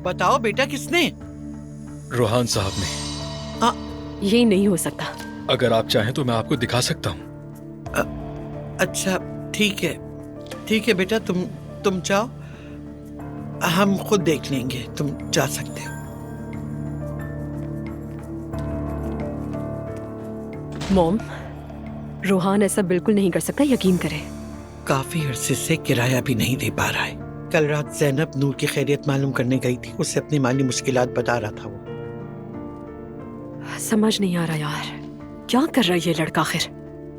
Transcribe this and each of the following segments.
बताओ बेटा, किसने? रोहान साहब ने। ये नहीं हो सकता। अगर आप चाहें तो मैं आपको दिखा सकता हूँ। अच्छा ठीक है बेटा, तुम जाओ, हम खुद देख लेंगे, तुम जा सकते हो। मॉम, रोहान ऐसा बिल्कुल नहीं कर सकता, यकीन करें। काफी अरसे से किराया भी नहीं दे पा रहा है। कल रात ज़ैनब नूर की खैरियत मालूम करने गई थी, उससे अपनी माली मुश्किलात बता रहा था वो। समझ नहीं आ रहा यार, क्या कर रहा है ये लड़का आखिर?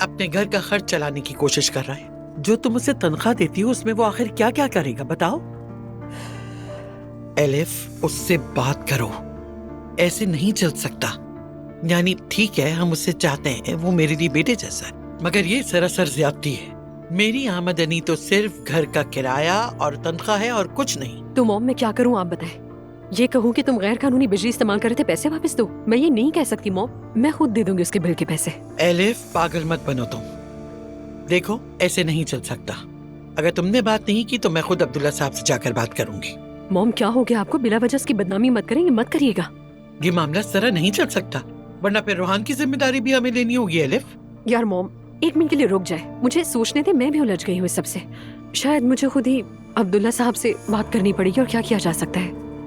अपने घर का खर्च चलाने की कोशिश कर रहा है। जो तुम उसे तनख्वाह देती हो उसमें वो आखिर क्या क्या करेगा बताओ? एलिफ, उससे बात करो, ऐसे नहीं चल सकता। यानी ठीक है, हम उससे चाहते हैं, वो मेरे लिए बेटे जैसा है, मगर ये सरासर ज्यादती है। मेरी आमदनी तो सिर्फ घर का किराया और तनख्वाह है और कुछ नहीं। तो मॉम मैं क्या करूं आप बताएं? ये कहूं कि तुम गैर कानूनी बिजली इस्तेमाल कर रहे थे, पैसे वापस दो? मैं ये नहीं कह सकती मॉम, मैं खुद दे दूंगी उसके बिल के पैसे। एलिफ, पागल मत बनो तुम। देखो, ऐसे नहीं चल सकता। अगर तुमने बात नहीं की तो मैं खुद अब्दुल्ला साहब से जाकर बात करूंगी। मॉम क्या हो गया आपको? बिला वजह उसकी बदनामी मत करेंगे, मत करिएगा। ये मामला इस तरह नहीं चल सकता, वरना फिर रोहान की जिम्मेदारी भी हमें लेनी होगी। एलिफ यार मॉम, एक मिनट के लिए रुक जाए, मुझे सोचने दे, मैं भी उलझ गई हूँ इस सबसे। शायद मुझे खुद ही अब्दुल्ला साहब से बात करनी पड़ेगी और क्या किया जा सकता है।